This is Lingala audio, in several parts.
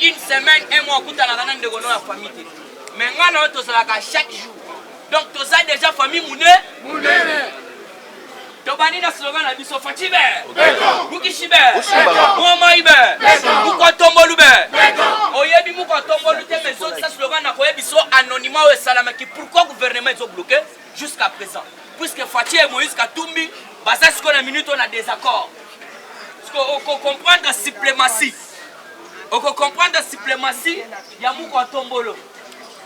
une semaine, un mois, on a la famille. Mais on a chaque jour. Donc, tu as déjà famille mounée. Tu as un slogan à Bisso Fatibe. Mukishibe. Mouamaïbe. Moukotombolube. Oyebi Moukotombolube, mais ce slogan a Bisso anonymat et salamaki. Pourquoi le gouvernement est bloqué jusqu'à présent? Puisque Fatih et Moïse Katumbi, basé sur la minute, on a des accords. Parce qu'on comprend la suprématie. On comprend la suprématie, il y a Moukotombolo.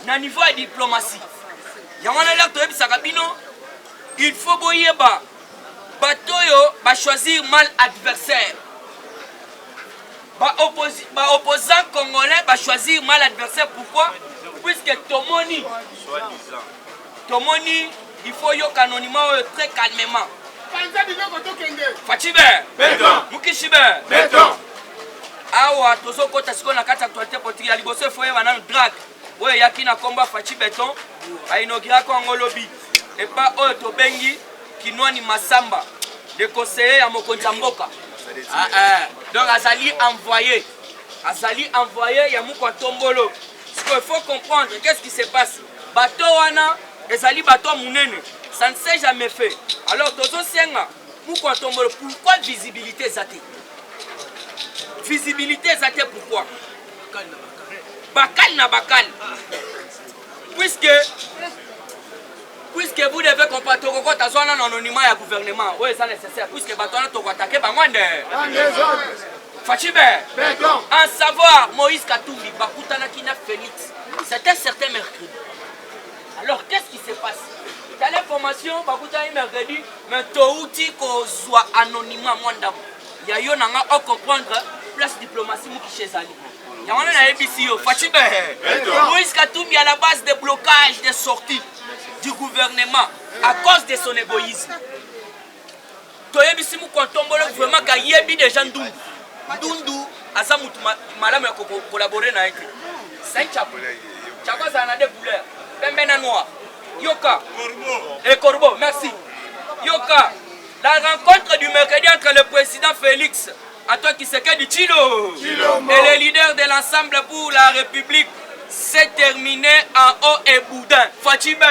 Na niveau de diplomatie. Il faut boyeba. Batoyo va choisir mal adversaire. Opposant congolais va choisir mal adversaire. Pourquoi? Puisque Tomoni, il faut y anonymat très calmement. Fatibe, Mukishibe, Awa, Tozo Kota Skona Kata actualité politique, la Liboso Foye Vanan Drag. Oui, yaki na combat Fachi Béton, a inauguré Congo Lobby. Et pas Oto Bengi, qui noie ni Massamba, de conseiller à Mokonzamboka. Donc, Azali envoyé, il y a Mouko Tombolo. Ce qu'il faut comprendre, qu'est-ce qui se passe? Bateau Wana, Azali Bateau Mounene, ça ne s'est jamais fait. Alors, Tozo Sienga, Mouko Tombolo, pourquoi visibilité Zate? Visibilité Zate, pourquoi? Bakal na bakal. Puisque vous devez comprendre que tu as un anonymat et un gouvernement. Oui, c'est nécessaire. Puisque tu as attaqué par moi. Fatibe. En savoir, Moïse Katumbi, Bakutana Kina Félix. C'était certain mercredi. Alors, qu'est-ce qui se passe? Tu as l'information, Bakutana mercredi, mais tu as soit anonymat. Il y a eu à comprendre place diplomatie qui chez Ali. Il y a un ABC, Fatibe. Moïse Katumbi à la base des blocages des sorties du gouvernement à cause de son égoïsme. Toyebisi Moukontombolo vraiment qu'il y a des gens Dundu, Asamut Malam a collaboré avec lui. C'est Chapo. Chapo, ça a des couleurs. Pembena noir. Yoka. Et Corbeau, merci. Yoka. La rencontre du mercredi entre le président Félix Antoine Tshisekedi Tshilombo et les leaders de l'Ensemble pour la République s'est terminé en haut et boudin. Fatibe.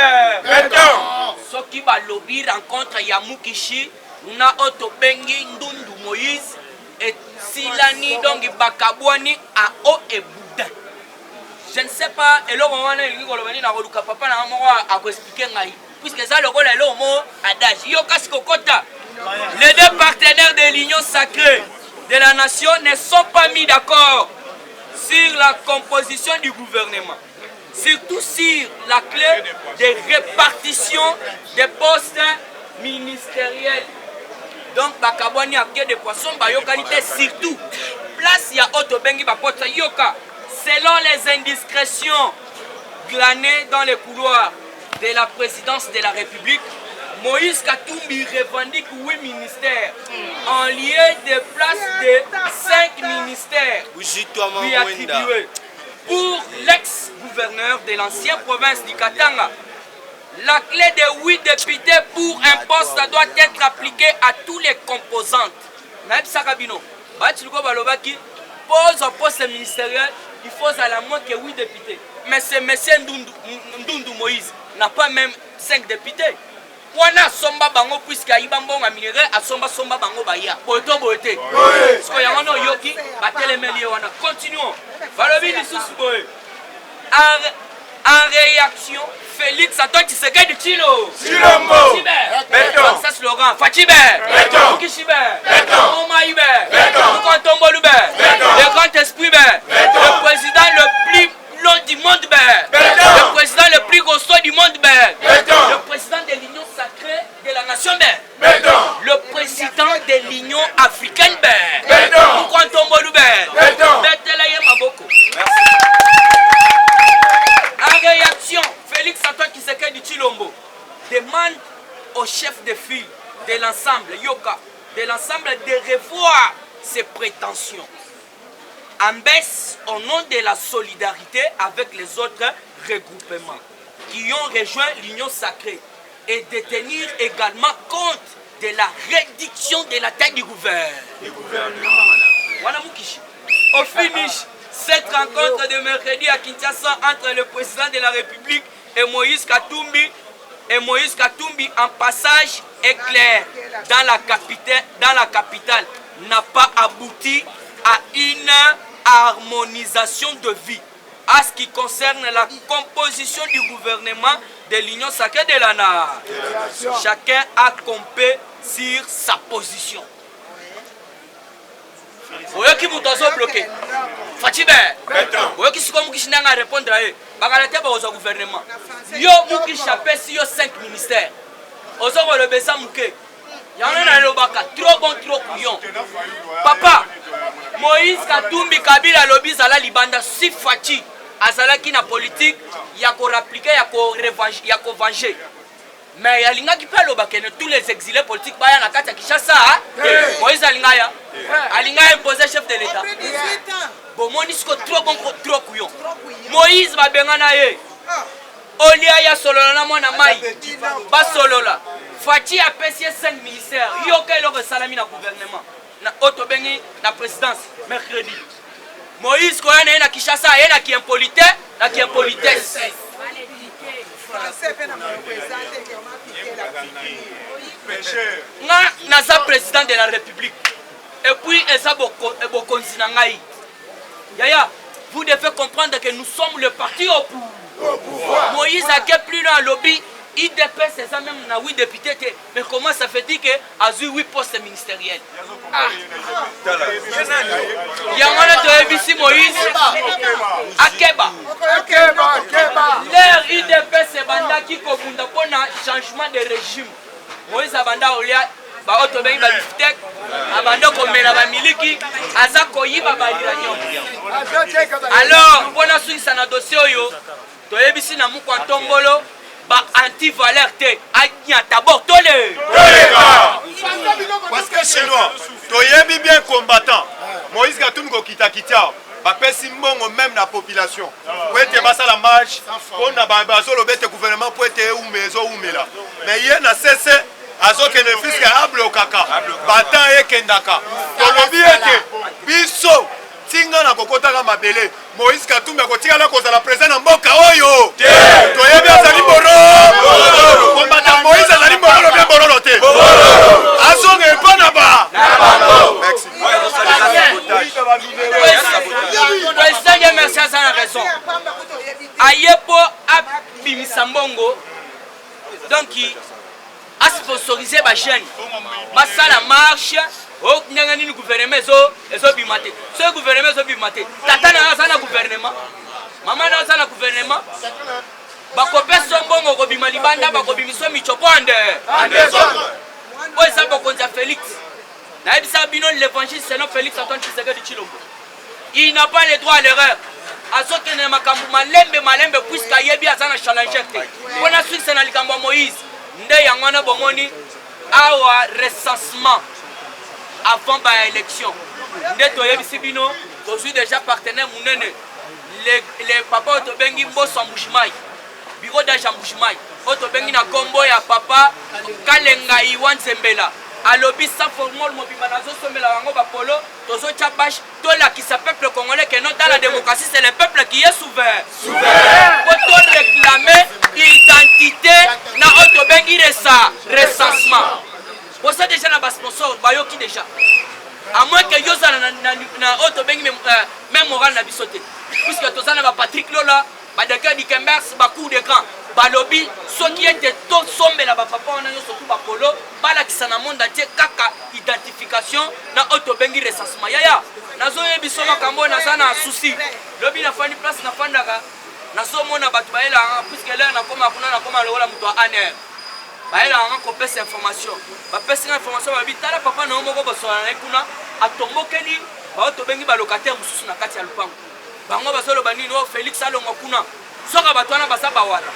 Ce qui va lobby rencontre Yamukishi, na Otobengi, Ndundu Moïse et Silani donc Bakabouani à haut et boudin. Je ne sais pas, et là on va aller dans le papa à expliquer puisque ça le rôle est là au mot adage. Yokas Kokota. Les deux partenaires de l'Union sacrée de la nation ne sont pas mis d'accord sur la composition du gouvernement, surtout sur la clé de répartition des postes ministériels. Donc, Bakabouani a quai de poisson, Bayokalité surtout. Place, il y a Otobengi Bakota Yoka. Selon les indiscrétions glanées dans les couloirs de la présidence de la République, Moïse Katumbi revendique 8 ministères en lieu de place de 5 ministères lui attribués. Pour l'ex-gouverneur de l'ancienne province du Katanga, la clé de 8 députés pour un poste doit être appliquée à tous les composantes. Même Sakabino, pose un poste ministériel, il faut à la moins que 8 députés. Mais ce monsieur Ndundu Moïse n'a pas même 5 députés. Wana somba bango puisque aibambonga minere asomba somba bango baya boto bote parce que yango yoki batelemeli wana continuons balobi lisusu boye en réaction Félix Antoine Tshisekedi Tshilombo Beton ça slogan Fatibe Mukishibe Mouamaïbe Moukontombolube le grand esprit le président le plus long du monde le président le plus costaud du monde le président de l'Union sacrée de la nation le président de l'Union africaine en réaction Félix Antoine Tshisekedi Tshilombo demande au chef de file de l'ensemble Yoka de l'ensemble de revoir ses prétentions en baisse au nom de la solidarité avec les autres regroupements qui ont rejoint l'Union sacrée et de tenir également compte de la réduction de la taille du gouvernement. Au finish, Cette rencontre de mercredi à Kinshasa entre le président de la République et Moïse Katumbi en passage éclair dans la capitale n'a pas abouti à une harmonisation de vie. À ce qui concerne la composition du gouvernement de l'Union sacrée de la nation, chacun a campé sur sa position. Oyoki muto azo bloqué. Fatibe. Oyoki siko mukishi nanga répondre à eux. Bakalate ba ozo gouvernement. Yo mukishi apesi yo 5 ministères. Ozo le besa muke. Yana na lobaka trop bon trop couillon. Papa Moïse Katumbi Kabila lobi zala libanda si Fati azalaki na politique ya ko rappliquer ya ko venger. Mais il y a qui parle tous les exilés politiques baya na kati ya Kinshasa. Moïse alingaya. Alingaya imposé chef de l'État. Bon monisco trop bon trop couillon. Moïse va bengana ye. Olia ya solola na mwana mai. Ba solola. Fati a payé 5 ministères. Yo ke lo salami na gouvernement. Na otobengi na présidence mercredi. Moïse ko yana na Kinshasa yana ki impolité, na ki impolitesse. Naza président de la République et puis Yaya, vous devez comprendre que nous sommes le parti au pouvoir. Moïse a que plus dans le lobby, il dépasse ça même na 8 députés. Mais comment ça fait dire que a eu 8 postes ministériels? Yamana to ebisi Moïse Akeba. L'air il dépasse banda qui kobunda pona changement de régime. Moïse abanda olia ba otobengi ba biftek abanda komela ba miliki aza koyiba ba liranyo. Alors pona swisa na dossier oyo to ebisi na muko ntombolo ba anti-valeur te anya d'abord tolé. Parce que chez nous, toyebi bien combattant. Moïse Katumbi ko kita ba pesi mbongo même la population. Pour être basa la marche, on a bazo le bête gouvernement pour être oumezo oumela. Mais hier na cessé azo que le fils a bloqué kaka. Batan e kendaka. Tolobi ete biso tinga na kokota ka mabele. Moïse Katumbi ko tinga la koza la président na mboka oyo. Toyebi azali boro. Combattant Moïse azali boro bien boro te. Azo ne pas na ba. Merci. Merci à sa raison. Ayepo a bimisambongo donc a sponsorisé ba jeune. Ba ça la marche au nyangani gouvernement ezo bimate. Ce gouvernement ezo bimate. Tata na sana gouvernement. Mama na sana gouvernement. Ba kopesa mbongo ko bimali banda ba ko bimiso michoponde. Oza ba konza Félix. Na ebisa bino l'évangile selon Félix Antoine Tshisekedi Tshilombo. Il n'a pas le droit à l'erreur. Azoke ne makambu malembe puisque yebi azana challenger te. Pona switch na likambo Moïse. Nde yangwana bomoni awa recensement avant ba élection. Nde to yebi bino to suis déjà partenaire munene. Les papa to bengi mboso mbushimai. Biro da jambushimai. Oto bengi na kombo ya papa Kalenga Iwan Zembela. Alobi sans formol mobimba nazo somela wango ba polo tozo chabash to la qui sa peuple congolais que non dans la démocratie c'est le peuple qui est souverain. Pour réclamer identité na otobengi resa recensement. Pour ça déjà na ba sponsor bayoki déjà. À moins que yoza na otobengi même moral na bisoté. Puisque tozana ba Patrick Lola ba Dakar Dikembers ba coup de grand balobi ceux qui étaient tous sombés là bas papa on a surtout ba polo bala qui sana monde entier kaka identification na otobengi recensement yaya nazo yebiso makambo na sana souci lobi na fani place na fandaka nazo mona batu baela puisque là na koma kuna na koma lola muto aner baela nga ko pesa information ba pesa information ba bitala papa na moko bosola na kuna atombokeli ba otobengi ba locataire mususu na kati ya lupango bango basolo banini o Félix alongo kuna soka batwana basaba wala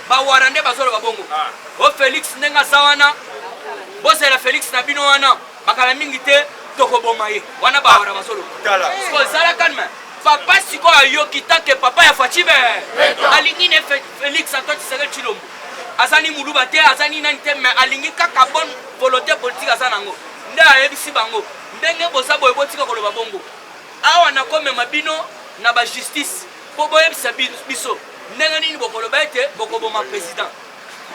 bawara nde bazolo babongo o Félix ndenga sawana bosela Félix na bino wana bakala mingi te tokoboma ye wana bawara bazolo ko sala kalme papa siko ayoki tanke papa ya Fatibe alingi ne Félix Antoine Tshisekedi Tshilombo azani muluba te azani nani te mais alingi kaka bonne volonté politique azanango nde ayebisi bango ndenge boza boye botika koloba bongo awa nakomema bino na bajustice mpo boyebisa biso ndenge nini bokoloba ete bokoboma président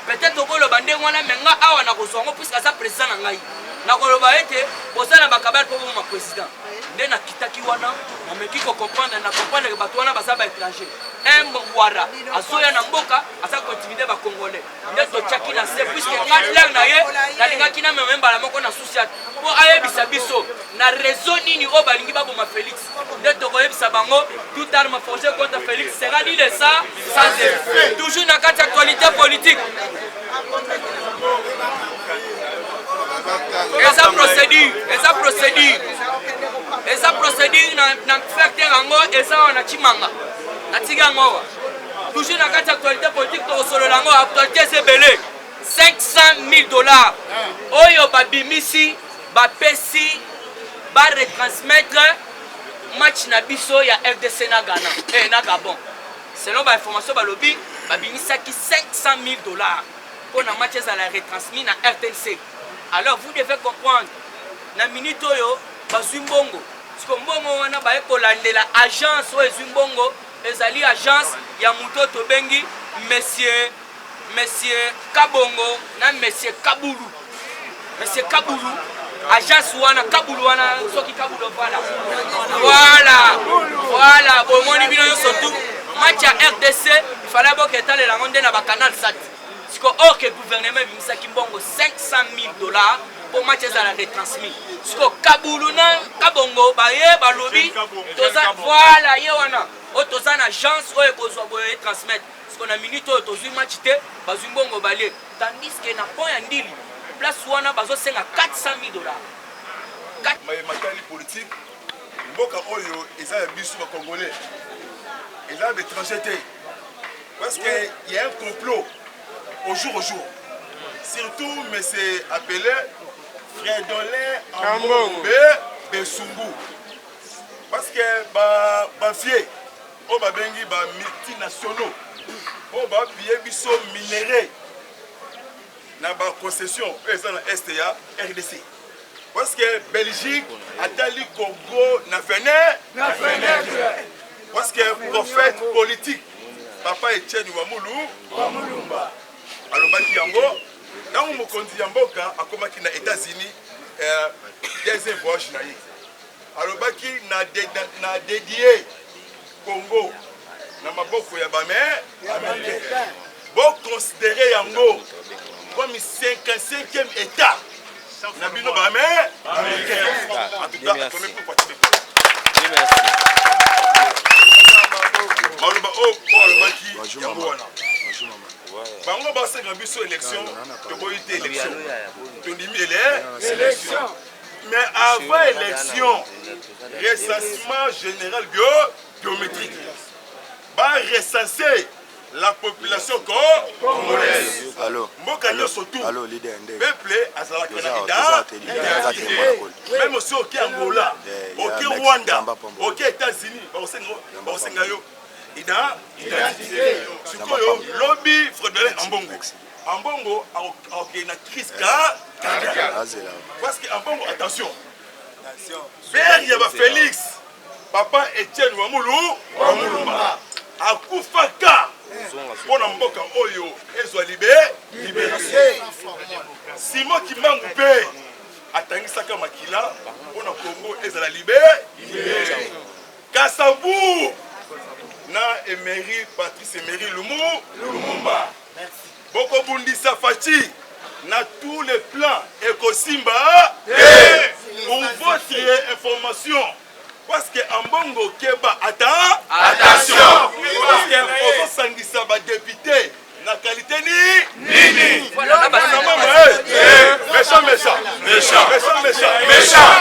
peut-être okoloba ndenge wana me nga awa nakozwa yango puiske aza président na ngai nakoloba ete bozala bakabale mpo boma président nde nakitaki wana nameki kocomprendre na comprendre bato wana baza baétranger wara azoya na mboka aza kointimide bacongolais nde totiaki na se puiske nga clair na ye nalingaki na meme mbala moko na susi ate mpo ayebisa biso na réseau nini oyo balingi baboma Félix nde tokoyebisa bango tout arme forgée contre Félix sera ni de ça sans effet toujours na kati actualité politique eza procédure na fekte yango eza wana chimanga natika yango awa toujours na kati actualité politique tokosolola yango actualité eza ebele 500 000 $ oyo babimisi bapesi baretransmettre match na biso ya RDC na Ghana na Gabon selon bainformation balobi babimisaki 500 000 $ pour na match ezala retransmis na RTNC. Alors vous devez comprendre na minute oyo bazwi mbongo siko mbongo wana baye kolandela agence oyo ezwi mbongo ezali agence ya muto tobengi monsieur Kabongo na monsieur Kabulu agence wana Kabulu wana soki Kabulu voilà bomoni bino nyonso tu match ya RDC fallait boke etalela ngo nde na bacanal sat siko ok gouvernement bimisaki mbongo 500 000 $ pour match ezala retransmis siko Kabulu na Kabongo baye balobi toza voilà ye wana o toza na agence oyo kozwa boye transmettre siko na minute oyo tozwi match te bazwi mbongo balie tandis que na point ya ndili place wana bazosenga 400 000 $. Matali politique mboka oyo eza ya biso ba congolais eza d'étranger te parce que il y a un complot au jour surtout mais c'est appelé Fredolin Ambombe Besungu parce que ba fie o ba bengi ba multinationaux o ba piller biso minéraux na ba concession eza na STA RDC parce que Belgique atali Congo na fenêtre parce que prophète politique papa Etienne Wamulumba alobaki yango ntango mokonzi ya mboka akomaki na États-Unis deuxième voyage na ye alobaki na dédié Congo na maboko ya bamere américain boconsidere yango comme 55e état na bino bamere américain en tout cas atonne pour participer maloba o alobaki yango wana bango basenga biso élection tokoyi te élection tondimi élection mais avant élection recensement général biométrique va recenser la population congolaise mboka nyonso tu peuple azalaka na identité même aussi oke Angola oke Rwanda oke États-Unis bakosenga yo identité sikoyo lobi Fredolin Ambongo aokei na crise cardiaque parce que Ambongo attention père ya ba Félix papa Etienne Wamulumba akufaka mpona mboka oyo ezwa libération Simon Kimbangu mpe atangisaka makila mpona Congo ezala libéré Kasavu na Emery Patrice Emery Lumumba bokobundisa Fachi na tous les plans ekosimba pour votre information parce que Ambongo Keba attention parce que osangisa ba député na qualité nini méchant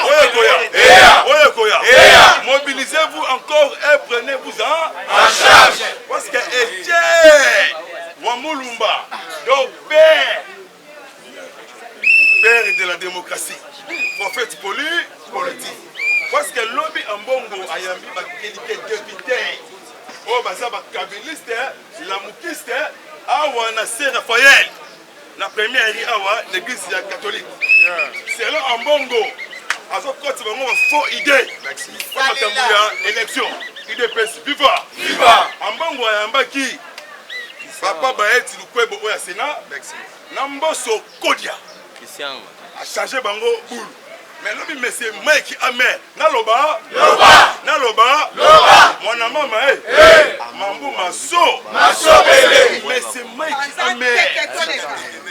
mobilisez-vous encore et prenez-vous en charge parce que Etienne Wamulumba donc père de la démocratie prophète politique parce que lobby Ambongo ayambi ba qualité député o baza ba kabiliste la mukiste awa na Saint Raphaël la première awa l'église catholique selon Ambongo azokoti bango bafaux idée po makambo ya élection idps viva ambongo ayambaki papa baeti lukwebo oyo ya sénat na mboso kodia achange bango boule mais lobi monsieur Mike Amer naloba mwana mama mambu maso bele monsieur Mike Amer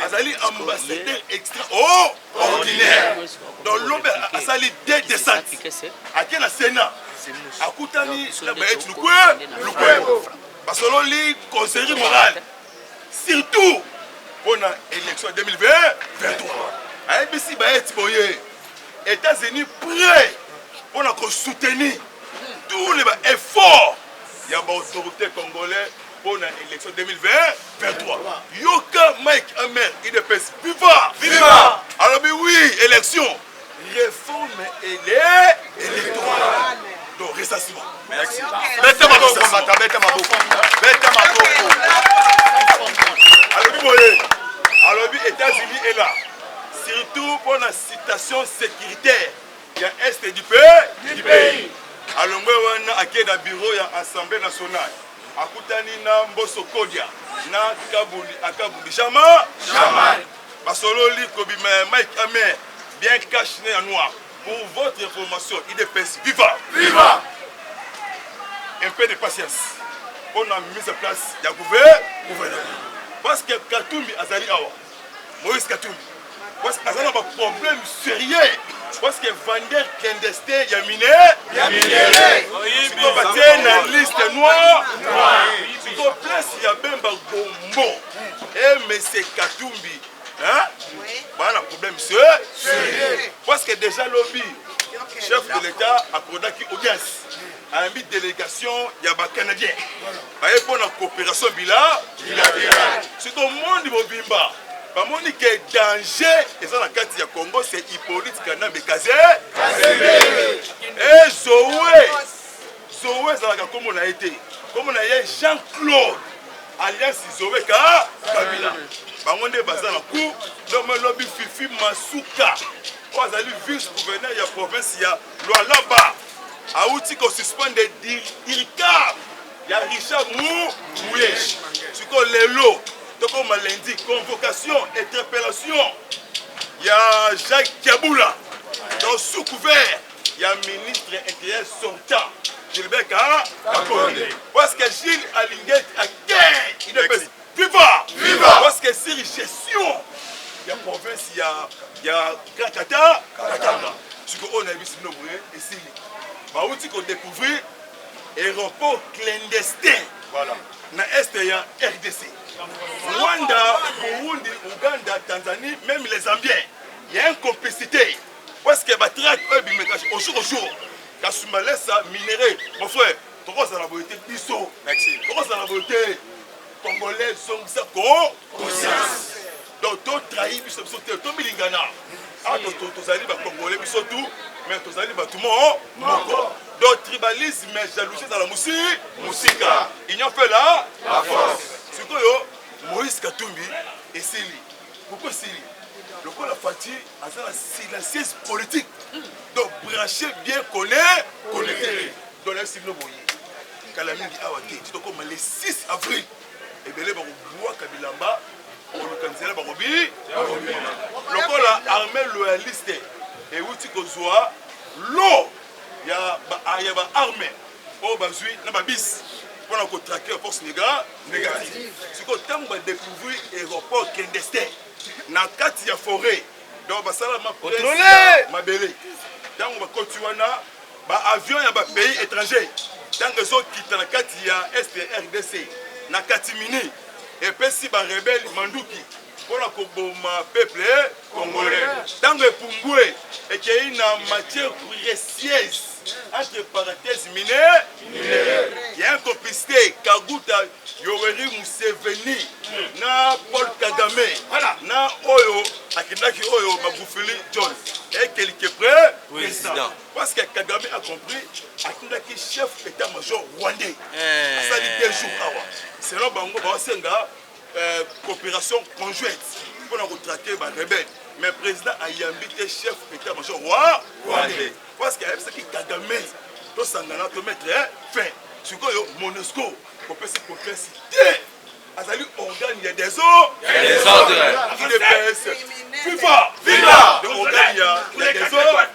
azali ambassadeur extraordinaire dans lobe asali deux descentes ake na sénat akutani na baeti lukwebo basololi conseiller moral surtout pour l'élection 2023 ayebisi baeti boye États-Unis prêts pour soutenir tous les efforts de l'autorité congolaise pour l'élection 2023. Yoka Mike Amer, IDPS, viva! Alors oui, élection, réforme électorale. Donc, ressassement. Merci. Bête ma alors oui, États-Unis est là. Surtout pour la situation sécuritaire, il y a est du pays. Alors, on a un bureau de l'Assemblée nationale. À Koutani, na Mboso Kodia, na Kabouli, Jamais. Basololi, Kobi, Mike Amer, bien caché en noir. Pour votre information, IDPS, viva! Un peu de patience. On a mis en place le gouvernement. Parce que Katumbi Azali Awa, Moïse Katumbi. Parce qu'il y a un problème sérieux. Parce que vendeur clandestin, il y a miné. Si vous avez une liste noire, si vous place, il y a même un gombo. Et M. Katumbi, il y a un problème sérieux. Parce que déjà, lobby, chef de l'État a accordé audience. A une délégation, il y a des Canadiens. Il y a une coopération bilatérale. C'est au monde de Bimba. Bamoni que danger et ça la carte du Congo c'est Hippolyte Kanambe Kazé et Zoé ça la comme on a été comme on a eu Jean-Claude alias Zoé Kabila bangonde bazana coup donc lobby Fifi Masuka on a lu vice-gouverneur de la province ya Lualaba a outil qu'on suspende d'Irka il y a Richard Mouyesh c'est quoi les lots. Donc, comme lundi, convocation, interpellation. Il y a Jacques Kaboula. Dans sous couvert, il y a un ministre intérieur sortant. Gilbert Kakonde. Parce que Gilles Alinguet a gagné. Il est viva! Parce que c'est une gestion. Il y a province, il y a Grand Kata. Ce qu'on a vu, c'est nos moyens. Et c'est bah, où qu'on découvre aéroport clandestin. Voilà. Dans l'Est, il y a RDC. Rwanda, Burundi, Ouganda, Tanzanie, même les Zambiens, il y a une complicité. Parce que au jour au jour, quand je me laisse minérer, mon frère, tu vois, ça la beauté biso. Merci. Tu vois, ça la beauté congolais, ça conscience. Donc, tu trahis, tu es milingana. Ah, tu allais congolais, tout, mais tu allais tout le monde. Donc, tribalisme, jalousie dans la musique. Ils ont fait la force. C'est quoi, Moïse Katumbi et Sili. Pourquoi Sili? Le coup, la fatigue, c'est la siège politique. Donc, brancher bien, connecter. Donc, là, c'est le boyer. Kalamini Awate, tu comme le 6 avril. Et bien, les bois Kabilamba, on le cancelle par Robi. Le coup, la armée loyaliste. Et où tu vois l'eau, il y a une armée. Oh, bazui, n'a pas bis. Pour traquer la force négative. Ce qu'on a découvert l'aéroport clandestin. Dans la forêt. Donc, ça va ma belle. Dans le Kotuana, avion et un pays étranger. Dans les autres qui sont dans la STRDC, dans la Katimini, et puis si les rebelles Mandouki, pour le peuple congolais. Dans le Pungwe, et qu'il y a une matière précieuse. Entre parenthèses mineures, il y a un complicité Kaguta Yoweri Museveni na Paul Kagame na Oyo Akindaki Oyo Magufuli John et quelque près président parce que Kagame a compris Akindaki chef état-major rwandais ça dit 2 jours c'est là bango basenga coopération conjointe pour nous traquer les rebelles mais président a invité chef état-major roi parce qu'il y a ce qui Kagame to sangana to mettre fin sikoyo Monusco pour faire cette complicité azali organe il y a des ordres IDPS FIFA de organe il y a des ordres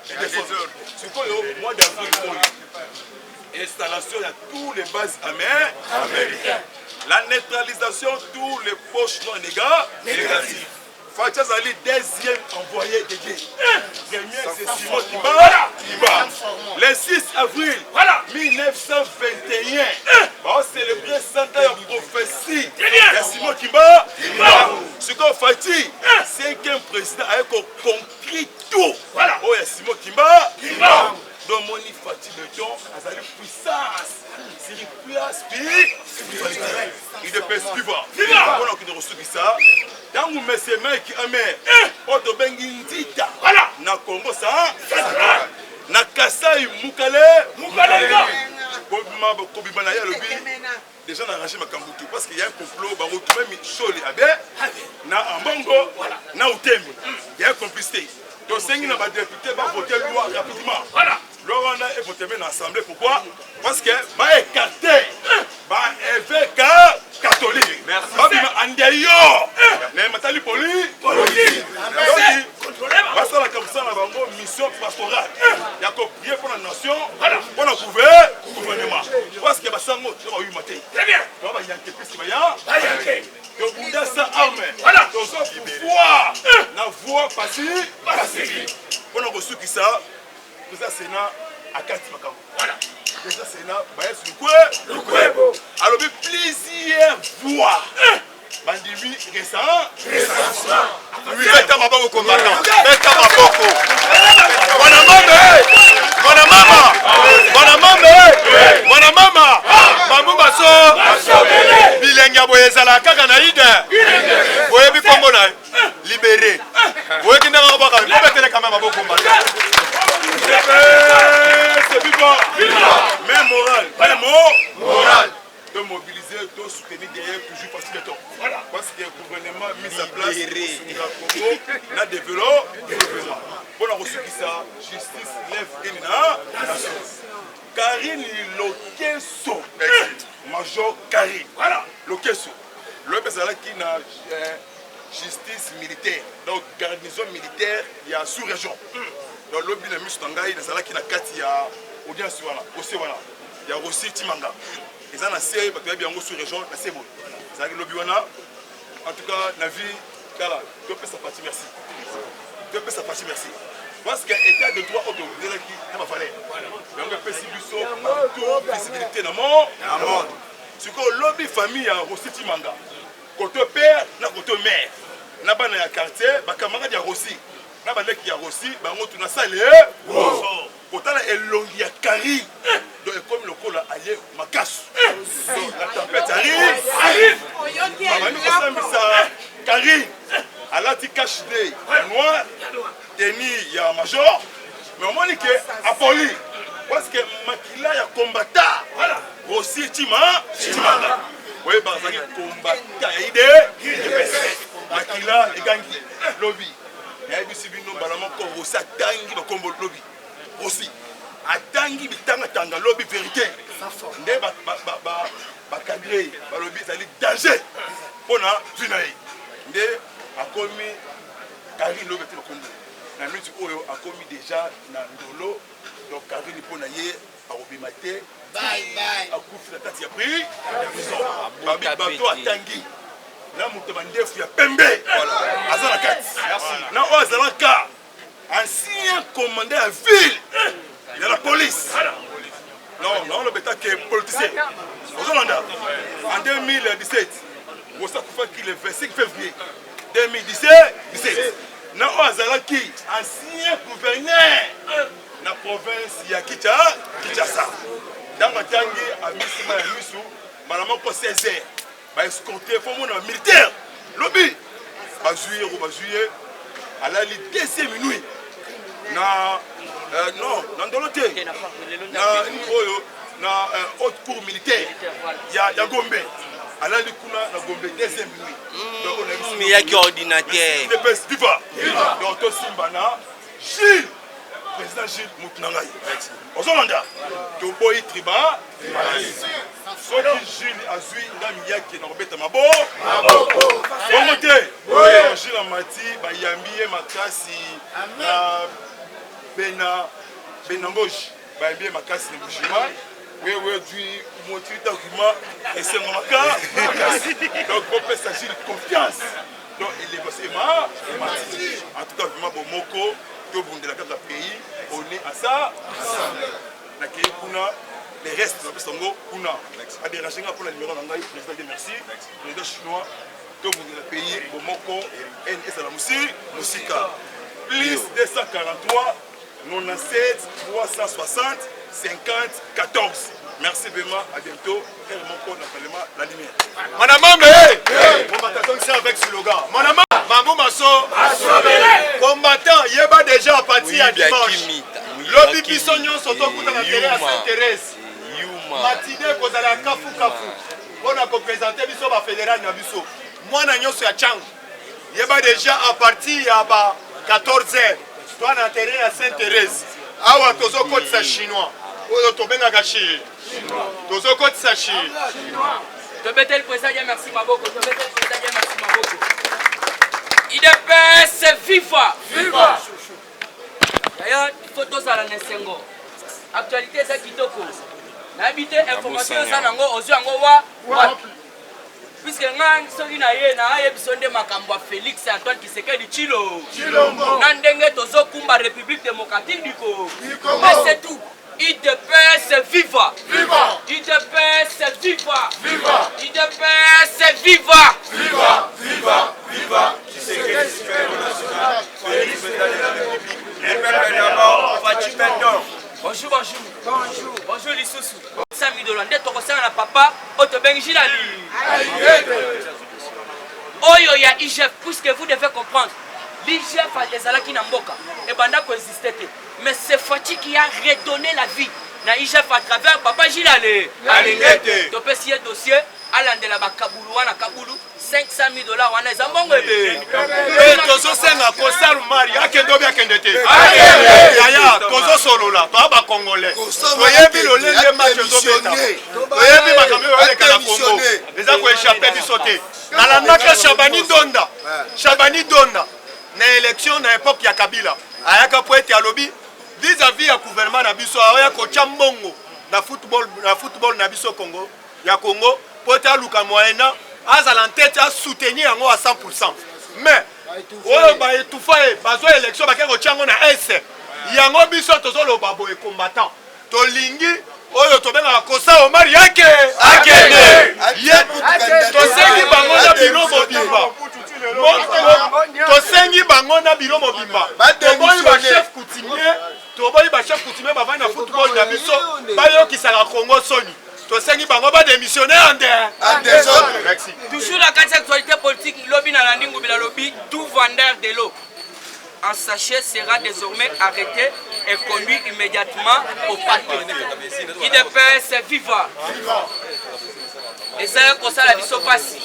sikoyo mois d'avril installation de tous les bases américaines la neutralisation de tous les poches non négatifs. Fatia Zali, deuxième envoyé de Dieu. Premier, c'est Simon Kimba. Le 6 avril 1921, on va célébrer 100 ans de prophétie de Simon Kimba. Ce qu'on fait, 5e président a concret tout. Oh, il y a Simon Kimba. Donc, mon Fati de Dion, a une puissance. C'est une place, il ne peut suivre. On a reçu ça. Dans le monsieur qui a mère, on te bengi ndita. Na Congo ça. Na Kasai Mukale. Les gens ont arrangé ma Kamboutou parce qu'il y a un complot, même Choli Abe, na Ambongo, na Outemi. Il y a une complicité. Donc, c'est un député qui va voter la loi rapidement. L'Oranda est voté dans l'Assemblée. Pourquoi? Parce que va écarter évêque catholique. Merci. Andeyo. Mais matali poli. Parce que comme ça, on a une mission pastorale. Il y a qu'à prier pour la nation, pour le gouvernement. Parce que ça a eu maté. Très bien. On va y aller plus que rien. Que Bouddha sa arme. Voilà. Donc ça pouvoir la voix pacifique. On a reçu qui ça. Tout ça c'est na akati makam. Voilà. Tout ça c'est na baïs le kwebo. Alors plusieurs voix. Bandimi récent. Oui, faites ma boko combattant. Faites ma boko. Mon maman. Mamou baso. Bilenga boyezala kaka na ida. Boye bi kombo na libéré. Boye kinda ngaba ka. Ko betele kama maboko combattant. C'est vivant. Mais moral. De mobiliser, de soutenir derrière toujours parce que voilà. Parce que le gouvernement a mis sa place sur le Congo, n'a développé. Pour la reçu qui ça, justice lève une nation. Karine Lokeso, Major Karine. Voilà, Lokeso. Le PSA qui n'a justice militaire, donc garnison militaire, il y a sous-région. Donc le bilan Mustanga, il y a qui n'a 4 il y a audience aussi voilà. Il y a aussi Timanga. Ils ont assez parce qu'il y a bien sous-région, c'est bon. C'est le Biwana. En tout cas, la vie, tu peux sa partie merci. Tu peux sa partie merci. Parce que l'état de droit autorisé qui n'a pas fallu. Donc le PCB visibilité dans le monde. Ce que le lobby famille a aussi Timanga. Côté père, na côté mère. Na bana ya quartier, ba camarade ya Rossi. Na ba leki ya Rossi, ba ngotu na salé. Pourtant elongi ya Kari. Donc comme le col a allé Makasu. La tempête arrive. Kari. Alors tu caches des noirs. Denis il y a major. Mais au moins que Apolli. Parce que Makila y a combattant. Voilà. Rossi Timanga. Oui, parce que combattant y a idée. Makila et Gangi. Lobby. Il y a des civils non balamment comme Rossi Tangi va combo lobby. Rossi. Atangi bitanga tanga lobby vérité. Ndé ba cadré ba lobby ça dit danger. Pona vinaï. Ndé a commis Karine lobby te combo. Na nuit oyo a commis déjà na ndolo. Donc Karine pona yé a obimate. Bye. A coup la tête ya pris. Babi bato atangi. Na muto bandefu ya pembe. Voilà. Azala kat. Merci. Na o azala ka. Ancien commandant à ville. Il y a la police. Non, le bêta qui est politicien. En 2017, vous savez qu'il est le 25 février 2017. Nous avons qui ancien gouverneur de la province de Kinshasa. Dans la Tangi, à Missima et Missou, madame pour 16 heures, va escorter pour mon militaire. Lobby. Va juillet, à la deuxième nuit. Non, dans l'autre na haute cour militaire, il y a Gombe. alali kuna na Gombe deuxième nuit. Donc on a vu il y a qui ordinateur. DPS viva. Donc to Simbana Gilles président Gilles Moutunangai. Ozolanda. To boy triba. Soki Gilles azui ndami yake na robeta mabo. Bongo te. Gilles Amati ba yambiye makasi na Benamboji. Ba yambiye makasi na Bushima. Oui, du motif d'argument et c'est mon cas. Donc, on peut s'agir de confiance. Donc, il est passé en tout cas, vraiment, bon, Moko, tout le monde de la carte pays, on est à ça. Les restes, on a des rachins pour le numéro d'Angaï, président, merci. Les deux chinois, tout le monde de la pays, bon, Moko, NS à la Moussika. Plus 243, 97, 360. 50, 14. Merci vraiment, à bientôt. Et mon code naturellement la lumière. Madame combattant c'est avec slogan. Madame Mamou Masso, combattant, Yeba déjà à partir à dimanche. Lobby Bissonnion sont au bout de l'intérêt à Saint-Thérèse. Matinée, vous allez à Kafu. On a représenté Bisso à Fédéral Nabiso. Moi, Nagnon, c'est à Chang. Yeba déjà à partir à 14h. Toi, l'intérêt à Saint-Thérèse. Awa, tozo côte sa chinois. Oyo tobenga gachi. Tozo côte sa chi. Tobete le président, merci Maboko. Tobete le président, merci Maboko. IDPS FIFA. FIFA. D'ailleurs, photo ça la nesengo. Actualité ça kitoko. N'habité information ça nango ozu yango wa. Puisque ngan soki na ye na ayebisonde makambo ya Félix Antoine Tshisekedi Tshilombo. Na ndenge tozo kumba République démocratique du Congo. Mais c'est tout. IDPS viva! Viva! IDPS viva! Viva! IDPS viva! Viva! Viva! Viva! Tshisekedi Tshilombo national. Félix Antoine de la République. Les peuples d'abord, on va tu maintenant. Bonjour. Bonjour Lissousou. Sami Dolande tokosana na papa Otobengi Lali. Oyo ya IGF, puisque vous devez comprendre. L'IGF a des alaki na mboka. Et banda ko existait. Mais c'est Fati qui a redonné la vie. Na IGF à travers papa Gilale. Alingete. Topé si dossier. Alandela ba Kabulu wana Kabulu. $500,000 wana ezambongo ebe. Tozo senga kosal mari akendo bia kendete. Yaya tozo solola to ba congolais. Toyebi lo lele match zobeta. Toyebi makambo yo le kana Congo. Eza ko échapper bisoté. Na la naka Shabani Donda. Na élection na époque ya Kabila. Ayaka po ete alobi vis-à-vis ya gouvernement na biso aya ko chambongo na football na biso Congo ya Congo po ete aluka moyena azala en tête à soutenir yango à 100%. Mais oyo ba etufa bazo élection ba ko chango na S. Yango biso tozo lo babo e combattant. To lingi oyo to benga kosa Omar yake akende. To sengi bango na biro mobimba. Tosengi bango na biro mobimba. Toboyi ba chef coutumier ba vana football na biso bayo kisaka Congo soni. Tosengi bango ba démissionner en désordre. Merci. Toujours la carte actualité politique lobby na landingu bila lobby tout vendeur de l'eau en sachet sera désormais arrêté et conduit immédiatement au parquet. IDPS viva. Et ça comme ça la biso passe.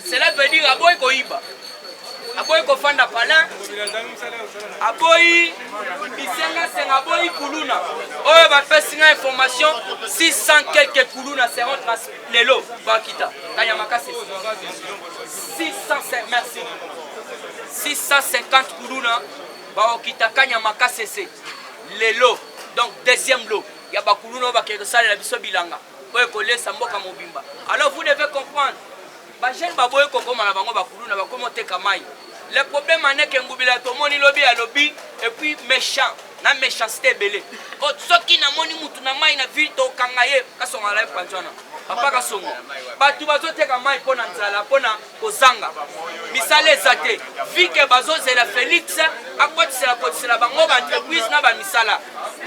Cela veut dire aboy koiba. Aboy ko fanda palin. Aboy bisenga senga aboy kuluna. Oyo ba pesinga information 600 quelques kuluna seront lelo bakita. Kanya makase. 650 merci. 650 kuluna ba okita kanya makase c'est lelo. Donc deuxième lot. Ya ba kuluna ba keko sala la biso bilanga. Oyo ko lesa mboka mobimba. Alors vous devez comprendre. Le problème est que Ngoubila tomoni lobby à lobby et puis méchant, na méchanceté belé. Quand soki na moni mutu na mai na ville to kangaye kasonga live panchana. Papa kasongo. Batu bazote ka mai pona nzala pona kozanga. Misale zate. Vi que bazo zela Félix akoti sela bango ba entreprise na ba misala.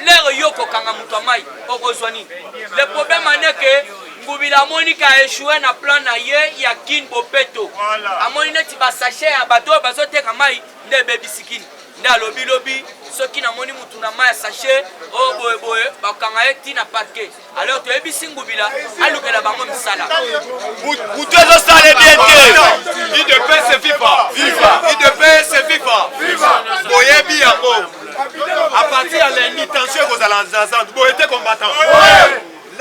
Lero yoko kanga mutu mai okozwani. Le problème est que Ngoubila Monika a échoué na plan na ye ya kin bopeto. Amoni neti ba sachet ya bato bazote ka mai nde baby sikini nde alobi lobi soki na moni mutu na ma ya sachet o boye boye bakanga ye tina parquet alors to ebisi ngubila alukela bango misala mutu ezosala bien te idps fifa idps fifa boyebi yango à partir ya lundi tension ekozala na centre boye te combattant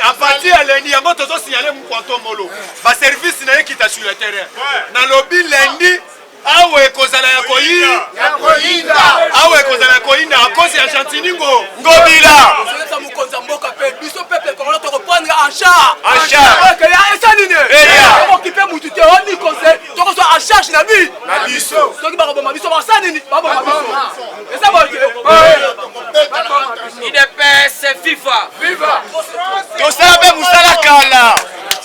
à partir ya lundi yango tozosignale mokwanto molo baservice na ye kita sur le terrain nalobi lundi awe ekozala ya koyinda awe ekozala ya koyinda à cause ya Chantiningo ngobila soleta mokonzi ya mboka mpe biso peuple congolais tokoprendre en charge esa nini okipe mutu te oni conseil tokozwa en charge na biso soki bakoboma biso bakosala nini baboma biso esa bote idps fifa tosala mpe mosala kala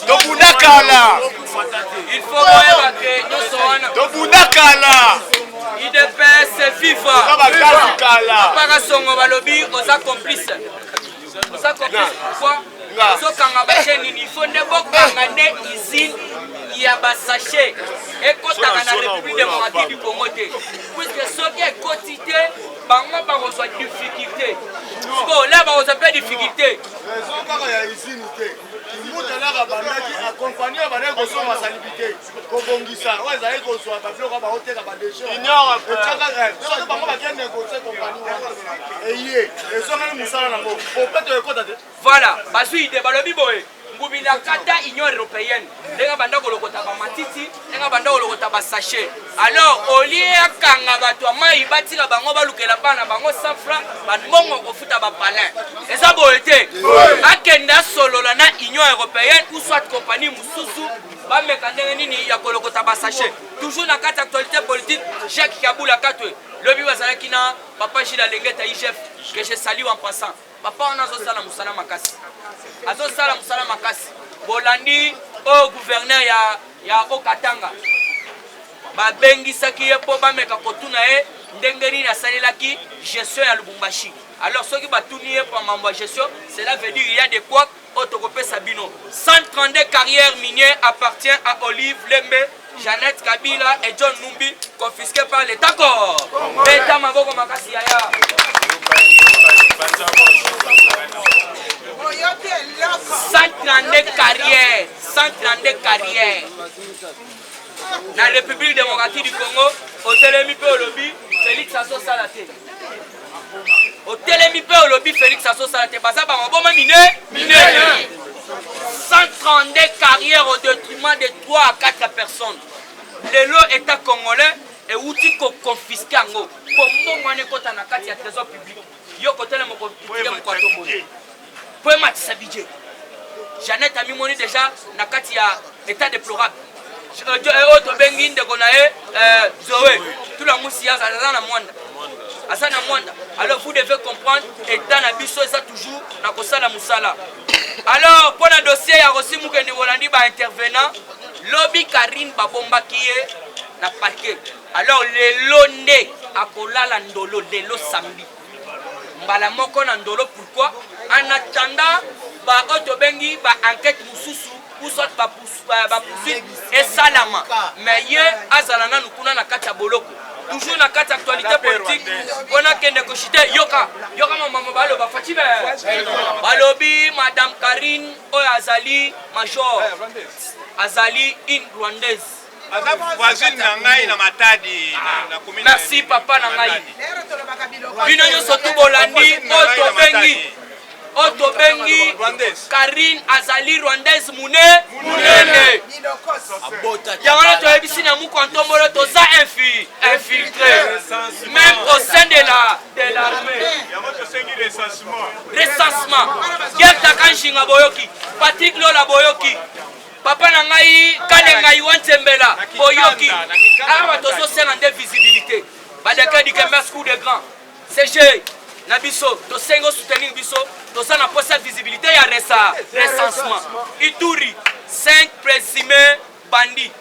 tobunda kala il faut koyeba ke nyonso wana tobunda kala idps fifa apaka songo balobi oza complice pourquoi ozokanga bashe nini ifo nde bokanga nde usine ya basache ekotaka na république démocratique du congo te puisque soki ekoti te bango bakozwa difficulté po la bakozwa mpe difficulté mutalaka bandaki akompagnie bandaki kosomba basalibi te kobongisa oyo ezalaki kozwa babiloko baoteka badessoki bango bakenegocie kompagnie eye ezongani mosala nango opeto ekota te voilà bazwi ide balobi boye ngubila kata union européenne ndenge banda kolokota bamatiti ndenge banda kolokota basache alors olie akanga bato ya mai batika bango balukela bana bango 100 francs banbongo kofuta bapalin eza boye te akende asolola na union européenne ou soit compagnie mosusu bameka ndenge nini ya kolokota basache toujours na kati actualité politique Jacques Kabula katwe lobi bazalaki na papa Gilles Alengeta IGF que je salue en passant papa wana azosala mosala makasi azosala mosala makasi bolandi oyo gouverneur ya okatanga babengisaki ye mpo bameka kotuna ye ndenge nini asalelaki gestion ya lubumbashi alors soki batuni ye pa mambo ya gestion cela veut dire il y a des quoi oyo tokopesa bino 132 carrières minières appartient à Olive Lembe Jeannette Kabila et John Numbi confisqués par l'État corps beta maboko makasi yaya 132 carrières na République démocratique du Congo otelemi pe olobi Félix asosala te otelemi pe olobi Félix asosala te baza bamaboma mine 132 carrières au détriment de 3 à 4 personnes lelo état congolais et outil ko confisquer yango po mbongo ane kota na kati ya trésor public yo kotela moko tutile mokwato moyo po matisa budget Jeannette a mimoni déjà na kati ya état déplorable oto bengi ndeko na ye Zoé tout la musi aza na mwanda asa na mwanda alors vous devez comprendre état na biso eza toujours na kosala musala alors pour le dossier ya Rossi Mukende Bolandi ba intervenant lobby Karine babombaki ye na parquet alors lelo nde akolala ndolo lelo samedi mbala moko na ndolo pourquoi en attendant ba oto bengi ba enquête mususu ou soit ba poursuite et salama mais ye azala na nukuna na kati ya boloko toujours na kati actualité politique on a kende ko chite yoka mama balo ba fatibe balobi madame Karine oyo azali major azali une rwandaise merci papa na ngai bino nyonso tu bolandi oto bengi Karine azali rwandaise munene yango na toyebisi na mukwantombolo toza infiltré même au sein de l'armée recensement Guerre Takanshinga boyoki Patrick Lola boyoki papa na ngai kale ngai wantembela boyoki awa tozosala nde visibilité badaka du commerce coup de grand CG na biso tosengo soutenir biso tosana posa visibilité ya recensement Ituri 5 présumés bandits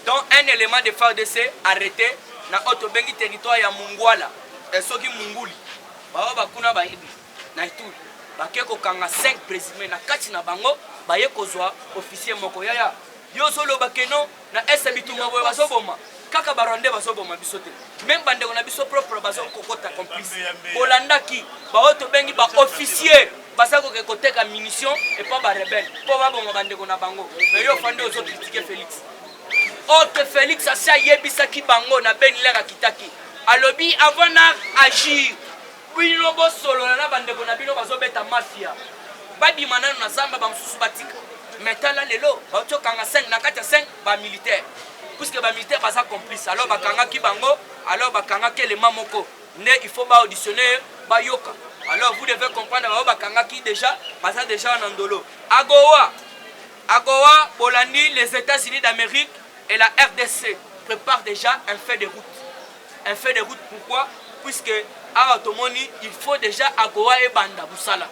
dont un élément de FARDC arrêté na otobengi territoire ya Mungwala esoki Munguli bao bakuna bayibi na Ituri bake kokanga 5 présumés na kati na bango baye kozwa officier moko yaya yo solo bakeno na ese bituma boye bazoboma kaka barwande bazoboma biso te même bandeko na biso propre bazokokota complice bolandaki bao tobengi baofficier baza koke koteka munition epa barebele mpo baboma bandeko na bango mais yo fande ozokritike Félix oke Félix asi ayebisaki bango na benilere akitaki alobi avant na agir bino bosolola na bandeko na bino bazobeta mafia badima nano na zamba bamosusu batika mais tala lelo baotokanga 5 na kati ya 5 bamilitaire puisque bamilitaire baza complice alors bakangaki bango alors bakangaki elema moko nde il faut baauditionner bayoka alors vous devez comprendre bao bakangaki déjà baza déjà na ndolo agowa bolandi les États-Unis d'Amérique et la RDC préparent déjà un fait de route pourquoi puisque à Automoni il faut déjà agowa et banda busala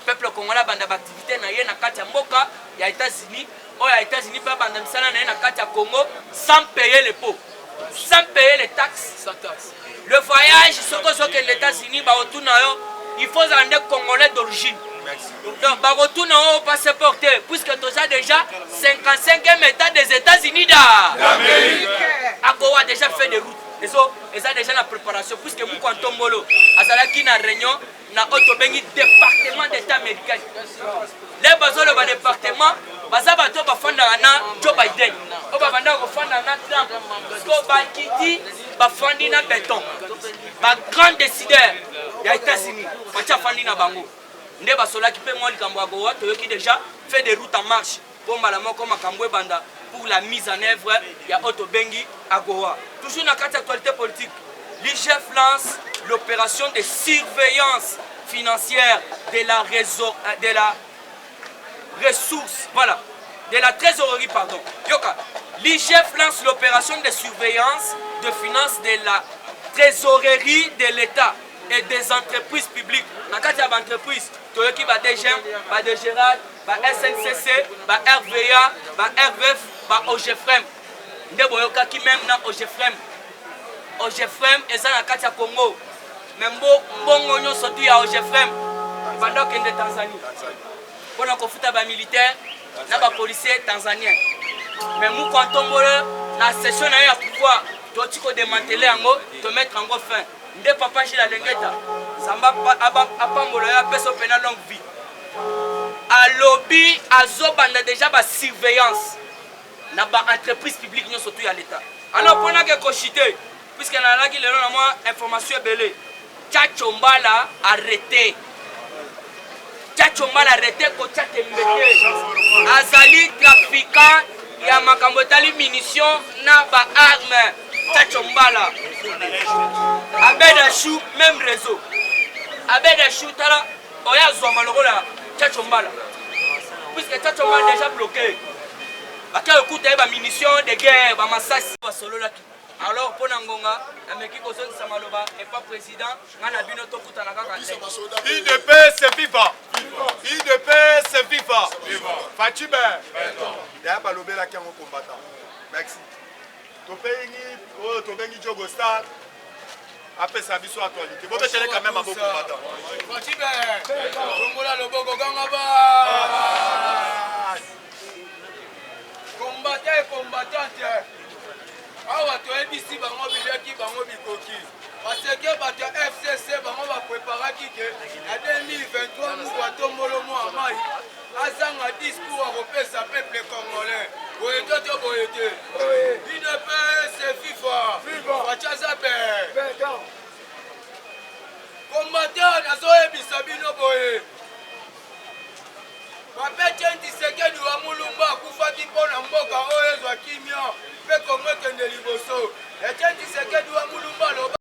peuple congolais banda activité na ye na kati ya mboka ya États-Unis ou ya États-Unis pa banda misala na ye na kati ya Congo sans payer les pots sans payer les taxes le voyage soko que les États-Unis ba retourner il faut rendre congolais d'origine donc ba retourner au passeport puisque tu as déjà 55e état des États-Unis d'Amérique agowa déjà fait des routes et ça déjà la préparation puisque nous quand tombolo azalaki na réunion na otobengi département d'état américain les bazolo ba département baza bato bafanda na Joe Biden o bafanda ko fanda na Trump ko bakiti bafandi na béton ba grand décideur ya États-Unis bacha fandi na bango nde basolaki pe mo likambo agowa toyoki déjà fait des routes en marche pour malamo comme makambo banda pour la mise en œuvre ya otobengi agowa toujours na carte actualité politique l'IGF lance l'opération de surveillance financière de la ressource, voilà, de la trésorerie, pardon. Yoka, l'IGF lance l'opération de surveillance de finances de la trésorerie de l'État et des entreprises publiques. Dans le cas d'entreprise, tu as qui va DGM, va DGRAD, va SNCC, va RVA, va RVF, va OGFREM. Ndeboyoka qui même dans OGFREM. OGFREM et ça dans le cas de Congo. Même bon on sorti à OGFREM pendant qu'il est Tanzanie. Pour la conflit militaire, na ba policier tanzanien. Mais nous quand on la session na pouvoir, tu ko démanteler ango, te mettre en fin. Nde papa Gilles Lengeta, samba apambola ya peso pena longue vie. A lobby azobanda déjà ba surveillance na ba entreprise publique nyo surtout à l'état. Alors pour na que cochité puisque na la qui le na moi information belé. Tchachombala arrêté. Tchachombala arrêté ko Tchatembete. Azali trafiquant ya makambo tali munitions na ba armes. Tchachombala. Abedachou même réseau. Abedachou tala oya zwa maloko la Tchachombala. Puisque Tchachombala déjà bloqué. Baka okuta ba munitions de guerre ba masasi ba solo la. Alors pour Nangonga, ameki ko so samaloba et pas président, ngana bino to kuta na kaka. IDPS c'est viva. IDPS c'est viva. Fatime. Ya balobe la kiango combattant. Merci. To pays to bengi Jogo Star. Après ça biso actualité. Bo betele quand même à beaucoup combattant. Fatime. Kongola loboko gangaba. Combattante. Awa toyebisi bango bileki bango bikoki parce que bato FCC bango bapreparaki ke na 2023 muku atombolo mwa mai azanga discours akopesa peuple congolais boye toto boye te UDPS FIFA bachaza be combattant azoyebisa bino boye bapeti Tshisekedi wa Mulumba akufaki mpona mboka oyo ezwa kimia mpe Kongo ekende liboso eti Tshisekedi wa Mulumba aloba